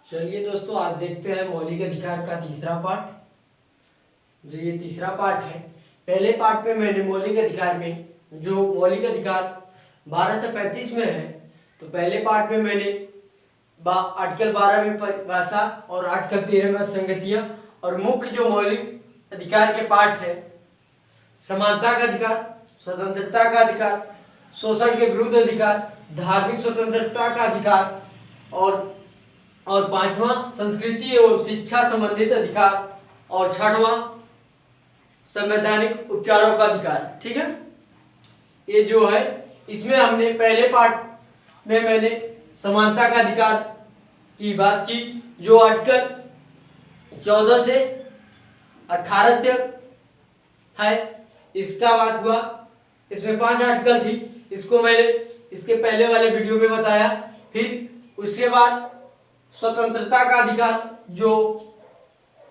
चलिए दोस्तों, आज देखते हैं मौलिक अधिकार का तीसरा पार्ट। जो ये तीसरा पार्ट है, पहले पार्ट में मैंने मौलिक अधिकार में जो मौलिक अधिकार 12 से 35 में है, तो पहले पार्ट में मैंने आर्टिकल 12 में परिभाषा और आर्टिकल 13 में संगतियां और मुख्य जो मौलिक अधिकार के पार्ट है, समानता का अधिकार, स्वतंत्रता का अधिकार, शोषण के विरुद्ध अधिकार, धार्मिक स्वतंत्रता का अधिकार और पांचवा संस्कृति एवं शिक्षा संबंधित अधिकार और छठवां संवैधानिक उपचारों का अधिकार। ठीक है, ये जो है इसमें हमने पहले पार्ट में मैंने समानता का अधिकार की बात की, जो आर्टिकल 14 से 18 तक है, इसका बात हुआ। इसमें 5 आर्टिकल थी, इसको मैंने इसके पहले वाले वीडियो में बताया। फिर उसके बाद स्वतंत्रता का अधिकार जो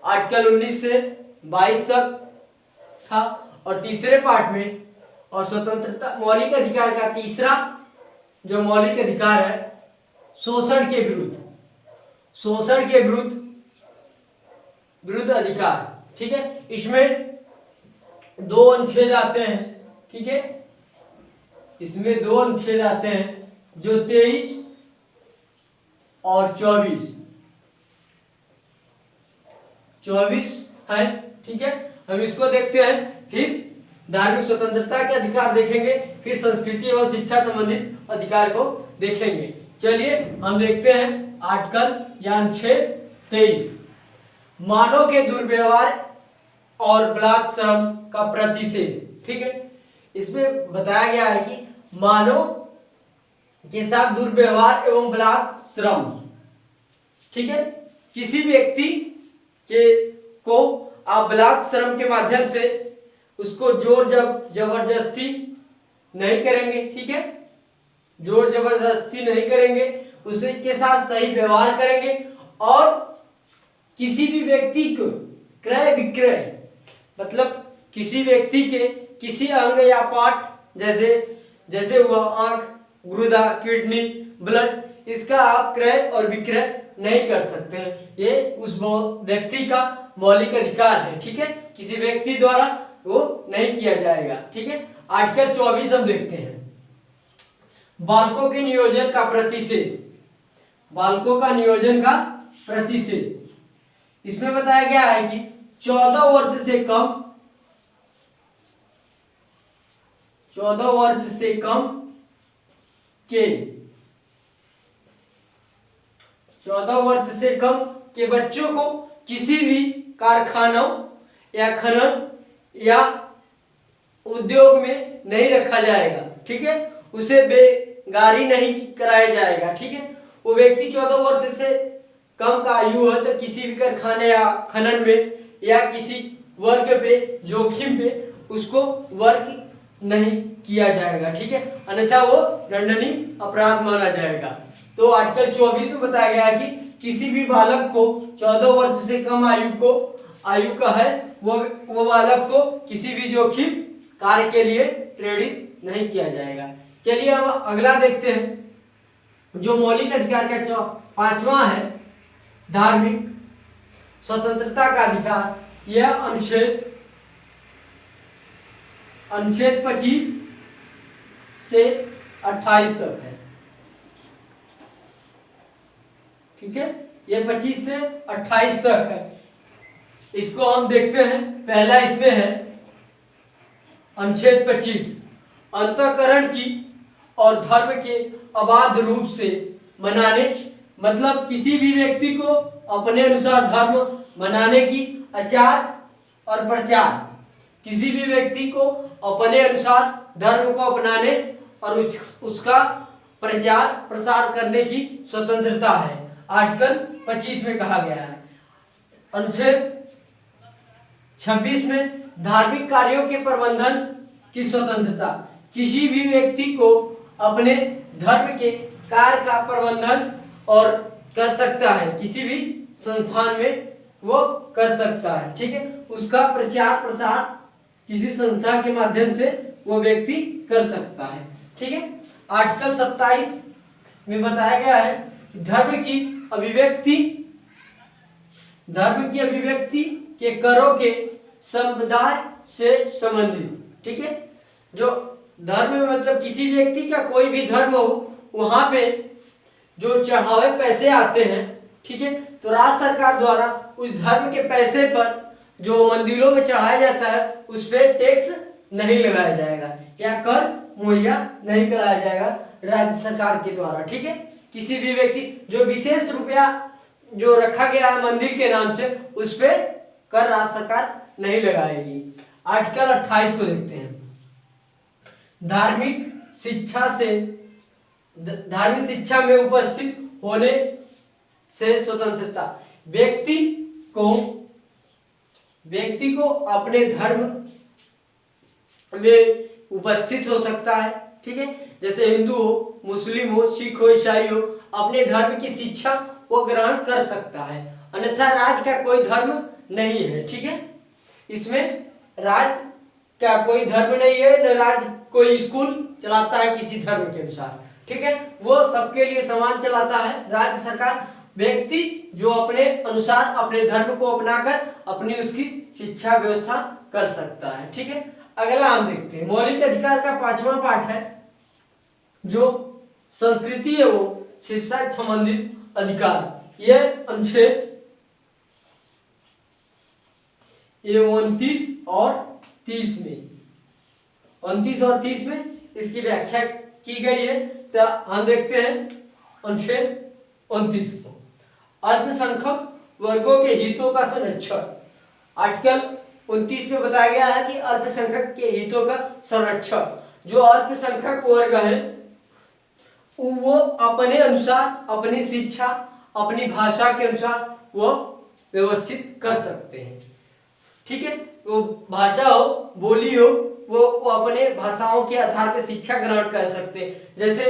आर्टिकल 19 से 22 तक था, और तीसरे पार्ट में और स्वतंत्रता मौलिक अधिकार का तीसरा जो मौलिक अधिकार है, शोषण के विरुद्ध अधिकार। ठीक है, इसमें 2 अनुच्छेद आते हैं। ठीक है, इसमें 2 अनुच्छेद आते हैं, जो 23 और 24 है। ठीक है, हम इसको देखते हैं। फिर धार्मिक स्वतंत्रता के अधिकार देखेंगे, फिर संस्कृति एवं शिक्षा संबंधित अधिकार को देखेंगे। चलिए हम देखते हैं आर्टिकल या अनुच्छेद 23, मानव के दुर्व्यवहार और बलात्कार का प्रतिषेध। ठीक है, इसमें बताया गया है कि मानव के साथ दुर्व्यवहार एवं बलात्कार, ठीक है, किसी व्यक्ति को आप बलात्कार के माध्यम से उसको जोर जबरदस्ती नहीं करेंगे। ठीक है, जोर जबरदस्ती नहीं करेंगे, उसे के साथ सही व्यवहार करेंगे, और किसी भी व्यक्ति को क्रय विक्रय, मतलब किसी व्यक्ति के किसी अंग या पार्ट, जैसे हुआ आंख, गुर्दा, किडनी, ब्लड, इसका आप क्रय और विक्रय नहीं कर सकते हैं। ये उस व्यक्ति का मौलिक अधिकार है। ठीक है, किसी व्यक्ति द्वारा वो नहीं किया जाएगा। ठीक है, आर्टिकल 24 हम देखते हैं, बालकों के नियोजन का प्रतिषेध। बालकों का नियोजन का प्रतिषेध, इसमें बताया गया है कि 14 वर्ष से कम 14 वर्ष से कम के 14 वर्ष से कम के बच्चों को किसी भी कारखानों या खनन या उद्योग में नहीं रखा जाएगा। ठीक है, उसे बेगारी नहीं कराया जाएगा। ठीक है, वो व्यक्ति 14 वर्ष से कम का आयु है तो किसी भी कारखाने या खनन में या किसी वर्ग पे, जोखिम पे उसको वर्ग नहीं किया जाएगा। ठीक है, अन्यथा वो दंडनीय अपराध माना जाएगा। तो आर्टिकल 24 में बताया गया है कि किसी भी बालक को 14 वर्ष से कम आयु का है, वो बालक को किसी भी जोखिम कार्य के लिए प्रेरित नहीं किया जाएगा। चलिए अब अगला देखते हैं, जो मौलिक अधिकार का 5वां है, धार्मिक स्वतंत्रता का अधिकार। यह अनुच्छेद 25 से 28 तक है। ठीक है, ये 25 से 28 तक है। इसको हम देखते हैं। पहला इसमें है अनुच्छेद 25, अंतःकरण की और धर्म के अबाध रूप से मनाने, मतलब किसी भी व्यक्ति को अपने अनुसार धर्म मनाने की आचार और प्रचार, किसी भी व्यक्ति को अपने अनुसार धर्म को अपनाने और उसका प्रचार प्रसार करने की स्वतंत्रता है, आर्टिकल 25 में कहा गया है। अनुच्छेद 26 में धार्मिक कार्यों के प्रबंधन की स्वतंत्रता, किसी भी व्यक्ति को अपने धर्म के कार्य का प्रबंधन और कर सकता है, किसी भी संस्थान में वो कर सकता है। ठीक है, उसका प्रचार प्रसार किसी संस्था के माध्यम से वो व्यक्ति कर सकता है। ठीक है, आर्टिकल 27 में बताया गया है धर्म की अभिव्यक्ति धर्म की अभिव्यक्ति के करों के समुदाय से संबंधित। ठीक है, जो धर्म में मतलब किसी व्यक्ति का कोई भी धर्म हो, वहां पे जो चढ़ावे पैसे आते हैं, ठीक है, तो राज्य सरकार द्वारा उस धर्म के पैसे पर जो मंदिरों में चढ़ाया जाता है उस पर टैक्स नहीं लगाया जाएगा या कर मुहैया नहीं कराया जाएगा राज्य सरकार के द्वारा। ठीक है, किसी भी व्यक्ति जो विशेष रुपया जो रखा गया है मंदिर के नाम से उस पर कर राज्य सरकार नहीं लगाएगी। आर्टिकल 28 को देखते हैं। धार्मिक शिक्षा में उपस्थित होने से स्वतंत्रता। व्यक्ति को अपने धर्म में उपस्थित हो सकता है। ठीक है, जैसे हिंदू हो, मुस्लिम हो, सिख हो, ईसाई हो, अपने धर्म की शिक्षा वो ग्रहण कर सकता है, अन्यथा राज्य का कोई धर्म नहीं है। ठीक है, इसमें राज्य का कोई धर्म नहीं है, न राज्य कोई स्कूल चलाता है किसी धर्म के अनुसार। ठीक है, वो सबके लिए समान चलाता है राज्य सरकार। व्यक्ति जो अपने अनुसार अपने धर्म को अपनाकर अपनी उसकी शिक्षा व्यवस्था कर सकता है। ठीक है, अगला हम देखते हैं मौलिक अधिकार का 5वां पाठ है जो संस्कृति एवं शिक्षा संबंधित अधिकार। यह अनुच्छेद 29 और 30 में 29 और 30 में इसकी व्याख्या की गई है। तो हम देखते हैं अनुच्छेद 29 को। अल्पसंख्यक वर्गों के हितों का संरक्षण। आर्टिकल 29 में बताया गया है कि अल्पसंख्यक के हितों का संरक्षण। जो अल्पसंख्यक वर्ग है वो अपने अनुसार अपनी शिक्षा अपनी भाषा के अनुसार वो व्यवस्थित कर सकते हैं। ठीक है, वो भाषा हो बोली हो वो अपने भाषाओं के आधार पर शिक्षा ग्रहण कर सकते हैं। जैसे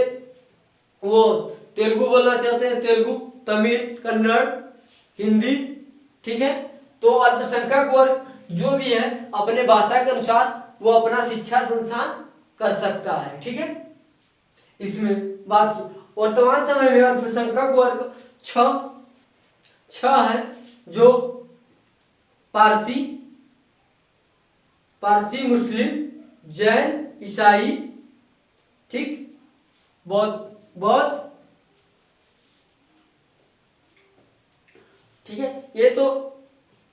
वो तेलुगु बोलना चाहते हैं तेलुगु, तमिल, कन्नड़, हिंदी। ठीक है, तो अल्पसंख्यक वर्ग जो भी है अपने भाषा के अनुसार वो अपना शिक्षा संस्थान कर सकता है। ठीक है, इसमें बात की वर्तमान समय में अल्पसंख्यक वर्ग छह है जो पारसी, मुस्लिम, जैन, ईसाई, ठीक, बौद्ध। ठीक है,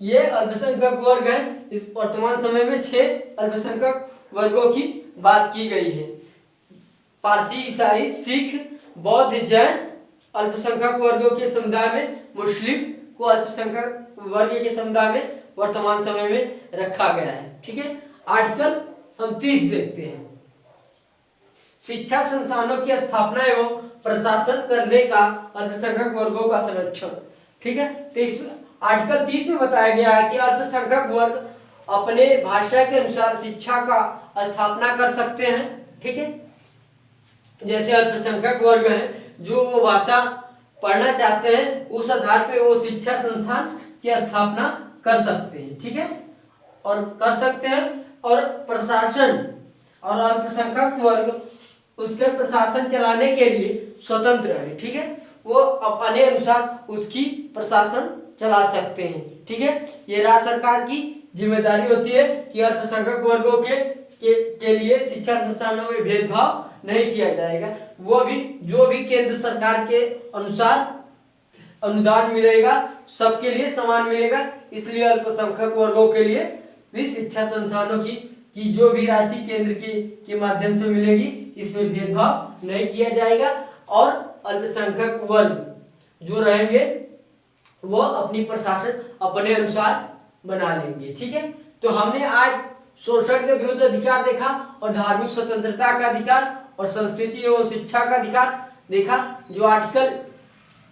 ये अल्पसंख्यक वर्ग है। इस वर्तमान समय में 6 अल्पसंख्यक वर्गों की बात की गई है। पारसी, ईसाई, सिख, बौद्ध, जैन अल्पसंख्यक वर्गों के समुदाय में, मुस्लिम को अल्पसंख्यक वर्ग के समुदाय में वर्तमान समय में रखा गया है। ठीक है, आर्टिकल हम 30 देखते हैं। शिक्षा संस्थानों की स्थापना एवं प्रशासन करने का अल्पसंख्यक वर्गों का संरक्षण। ठीक है, तो इसमें आर्टिकल 30 में बताया गया है कि अल्पसंख्यक वर्ग अपने भाषा के अनुसार शिक्षा का स्थापना कर सकते हैं। ठीक है, जैसे अल्पसंख्यक वर्ग है जो वो भाषा पढ़ना चाहते हैं उस आधार पे वो शिक्षा संस्थान की स्थापना कर सकते हैं। ठीक है, और कर सकते हैं और प्रशासन और अल्पसंख्यक वर्ग उसके प्रशासन चलाने के लिए स्वतंत्र है। ठीक है, वो अपने अनुसार उसकी प्रशासन चला सकते हैं। ठीक है, ये राज्य सरकार की जिम्मेदारी होती है कि अल्पसंख्यक वर्गों के लिए शिक्षा संस्थानों में भेदभाव नहीं किया जाएगा। वो भी जो भी केंद्र सरकार के अनुसार अनुदान मिलेगा सबके लिए समान मिलेगा। इसलिए अल्पसंख्यक वर्गों के लिए भी शिक्षा संस्थानों की जो भी राशि केंद्र के माध्यम से मिलेगी इसमें भेदभाव नहीं किया जाएगा और अल्पसंख्यक वर्ग जो रहेंगे वो अपनी प्रशासन अपने अनुसार बना लेंगे। ठीक है, तो हमने आज शोषण के विरुद्ध अधिकार देखा और धार्मिक स्वतंत्रता का अधिकार और संस्कृति एवं शिक्षा का अधिकार देखा। जो आर्टिकल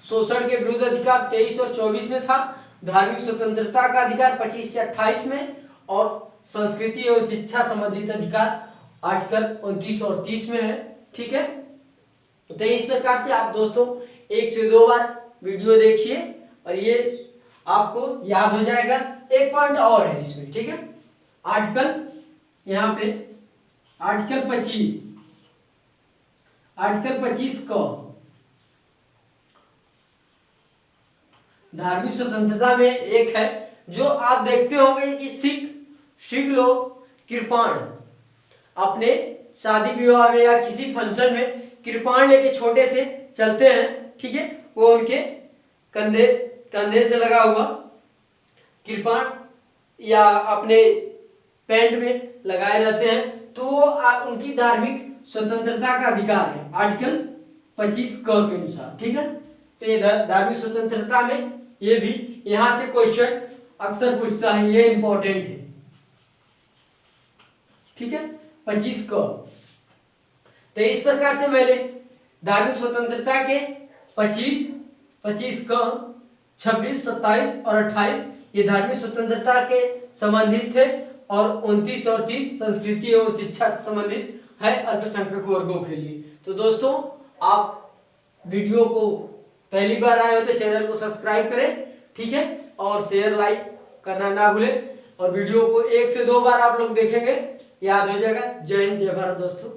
शोषण के विरुद्ध अधिकार 23 और 24 में था, धार्मिक स्वतंत्रता का अधिकार 25 से 28 में और संस्कृति एवं शिक्षा संबंधित अधिकार आर्टिकल 29 और 30 में है। ठीक है, तो इस प्रकार से आप दोस्तों 1 से 2 बार वीडियो देखिए और ये आपको याद हो जाएगा। एक पॉइंट और है इसमें। ठीक है, आर्टिकल यहाँ पे आर्टिकल 25 को धार्मिक स्वतंत्रता में एक है जो आप देखते होंगे कि सिख लोग कृपाण अपने शादी विवाह में या किसी फंक्शन में कृपाण लेके छोटे से चलते हैं, ठीक है। वो उनके कंधे से लगा हुआ कृपाण या अपने पैंट में लगाए रहते हैं, तो वो उनकी धार्मिक स्वतंत्रता का अधिकार है आर्टिकल 25 क के अनुसार, ठीक है। तो ये धार्मिक स्वतंत्रता में ये भी यहां से क्वेश्चन अक्सर पूछता है, ये इंपॉर्टेंट है, ठीक है। 25 क। तो इस प्रकार से मैंने धार्मिक स्वतंत्रता के 25 क, 26, 27 और 28 ये धार्मिक स्वतंत्रता के संबंधित थे, और 29 और 30 संस्कृति एवं शिक्षा से संबंधित है अल्पसंख्यक वर्गों के लिए। तो दोस्तों, आप वीडियो को पहली बार आए हो तो चैनल को सब्सक्राइब करें, ठीक है, और शेयर लाइक करना ना भूलें, और वीडियो को 1 से 2 बार आप लोग देखेंगे, याद हो जाएगा। जय हिंद, जय भारत दोस्तों।